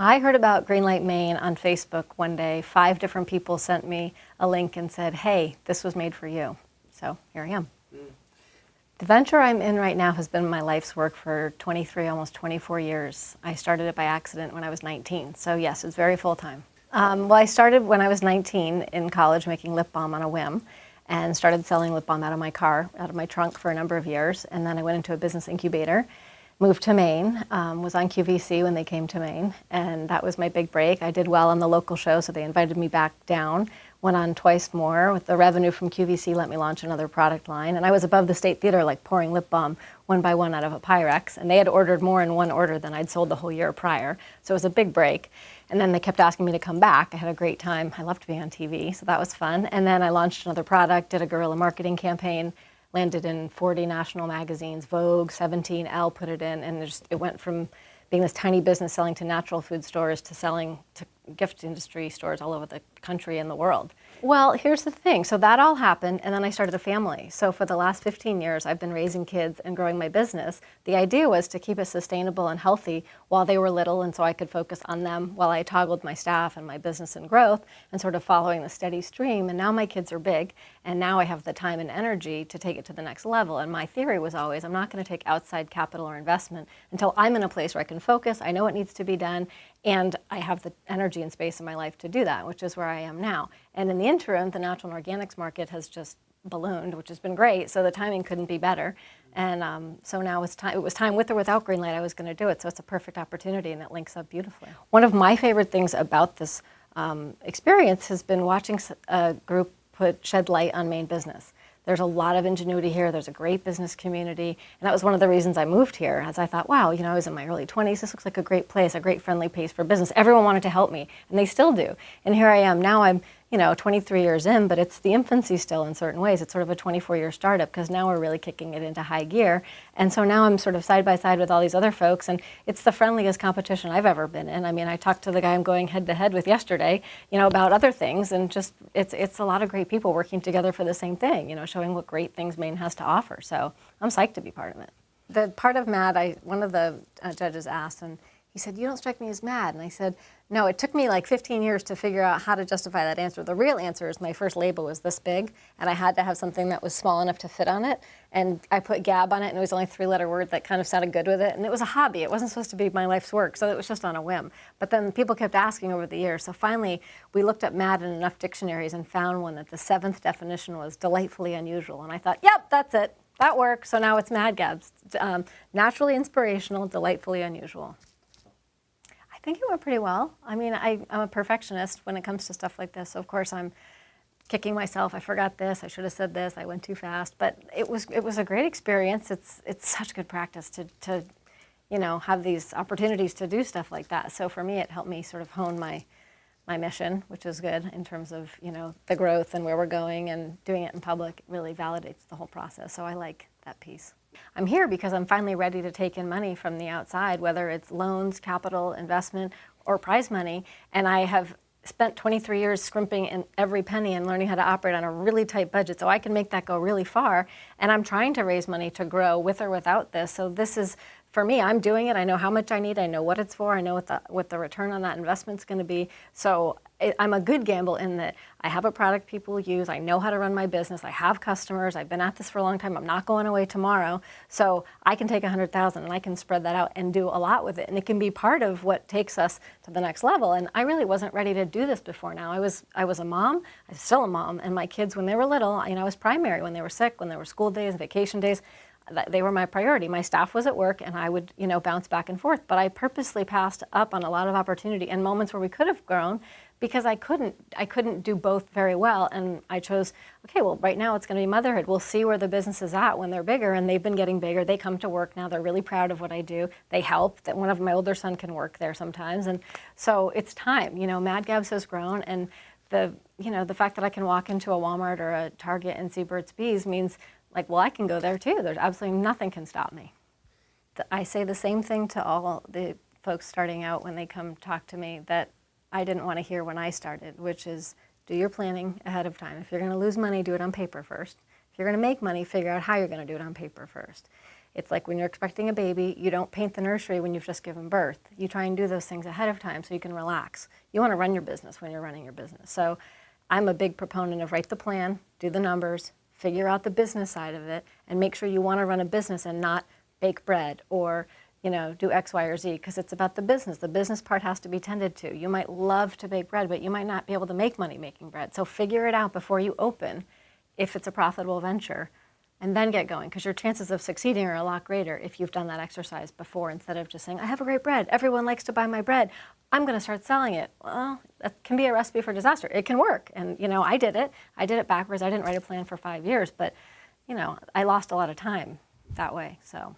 I heard about Greenlight Maine on Facebook one day. 5 different people sent me a link and said, hey, this was made for you. So here I am. The venture I'm in right now has been my life's work for 23, almost 24 years. I started it by accident when I was 19. So yes, it's very full-time. Well, I started when I was 19 in college making lip balm on a whim and started selling lip balm out of my car, out of my trunk for a number of years. And then I went into a business incubator, moved to Maine, was on QVC when they came to Maine, and that was my big break. I did well on the local show, so they invited me back down, went on twice more. With the revenue from QVC, let me launch another product line. And I was above the State Theater, like pouring lip balm one by one out of a Pyrex, and they had ordered more in one order than I'd sold the whole year prior. So it was a big break. And then they kept asking me to come back. I had a great time. I loved being on TV, so that was fun. And then I launched another product, did a guerrilla marketing campaign, landed in 40 national magazines, Vogue, 17, Elle put it in, and it went from being this tiny business selling to natural food stores to selling to gift industry stores all over the country and the world. Well, here's the thing. So that all happened, and then I started a family. So for the last 15 years, I've been raising kids and growing my business. The idea was to keep it sustainable and healthy while they were little, and so I could focus on them while I toggled my staff and my business and growth and sort of following the steady stream. And now my kids are big, and now I have the time and energy to take it to the next level. And my theory was always, I'm not going to take outside capital or investment until I'm in a place where I can focus, I know what needs to be done, and I have the energy and space in my life to do that, which is where I am now. And in the interim, the natural and organics market has just ballooned, which has been great, so the timing couldn't be better. And so now it was time with or without Greenlight, I was going to do it, so it's a perfect opportunity, and it links up beautifully. One of my favorite things about this experience has been watching a group shed light on Maine business. There's a lot of ingenuity here. There's a great business community. And that was one of the reasons I moved here, as I thought, wow, I was in my early 20s. This looks like a great place, a great friendly place for business. Everyone wanted to help me, and they still do. And here I am. Now I'm 23 years in, but it's the infancy still in certain ways. It's sort of a 24-year startup because now we're really kicking it into high gear. And so now I'm sort of side by side with all these other folks, and it's the friendliest competition I've ever been in. I mean, I talked to the guy I'm going head to head with yesterday, about other things, and just it's a lot of great people working together for the same thing, showing what great things Maine has to offer. So I'm psyched to be part of it. The part of mad, one of the judges asked, and he said, "You don't strike me as mad." And I said, "No, it took me like 15 years to figure out how to justify that answer. The real answer is my first label was this big, and I had to have something that was small enough to fit on it. And I put Gab on it, and it was only a 3-letter word that kind of sounded good with it. And it was a hobby. It wasn't supposed to be my life's work, so it was just on a whim. But then people kept asking over the years. So finally, we looked up mad in enough dictionaries and found one that the 7th definition was delightfully unusual. And I thought, yep, that's it. That works. So now it's Madgabs. Naturally inspirational, delightfully unusual. I think it went pretty well. I mean, I'm a perfectionist when it comes to stuff like this. So of course, I'm kicking myself. I forgot this. I should have said this. I went too fast. But it was a great experience. It's such good practice to have these opportunities to do stuff like that. So for me, it helped me sort of hone my mission, which is good in terms of the growth and where we're going, and doing it in public really validates the whole process. So I like that piece. I'm here because I'm finally ready to take in money from the outside, whether it's loans, capital, investment, or prize money. And I have spent 23 years scrimping in every penny and learning how to operate on a really tight budget, so I can make that go really far. And I'm trying to raise money to grow with or without this. So this is, for me, I'm doing it. I know how much I need. I know what it's for. I know what the return on that investment's going to be. So I'm a good gamble in that I have a product people use. I know how to run my business. I have customers. I've been at this for a long time. I'm not going away tomorrow. So I can take 100,000 and I can spread that out and do a lot with it. And it can be part of what takes us to the next level. And I really wasn't ready to do this before now. I was a mom. I'm still a mom. And my kids, when they were little, I was primary. When they were sick, when there were school days, vacation days, they were my priority. My staff was at work, and I would, bounce back and forth. But I purposely passed up on a lot of opportunity and moments where we could have grown because I couldn't do both very well. And I chose, okay, well, right now it's going to be motherhood. We'll see where the business is at when they're bigger, and they've been getting bigger. They come to work now. They're really proud of what I do. They help. That one of my older son can work there sometimes, and so it's time. Madgabs has grown, and the fact that I can walk into a Walmart or a Target and see Burt's Bees means, I can go there too. There's absolutely nothing can stop me. I say the same thing to all the folks starting out when they come talk to me that I didn't want to hear when I started, which is do your planning ahead of time. If you're going to lose money, do it on paper first. If you're going to make money, figure out how you're going to do it on paper first. It's like when you're expecting a baby, you don't paint the nursery when you've just given birth. You try and do those things ahead of time so you can relax. You want to run your business when you're running your business. So I'm a big proponent of write the plan, do the numbers, figure out the business side of it, and make sure you want to run a business and not bake bread or do X, Y, or Z, because it's about the business. The business part has to be tended to. You might love to bake bread, but you might not be able to make money making bread. So figure it out before you open if it's a profitable venture, and then get going, because your chances of succeeding are a lot greater if you've done that exercise before, instead of just saying, I have a great bread, everyone likes to buy my bread, I'm going to start selling it. Well, that can be a recipe for disaster. It can work, and I did it backwards. I didn't write a plan for 5 years, but I lost a lot of time that way. So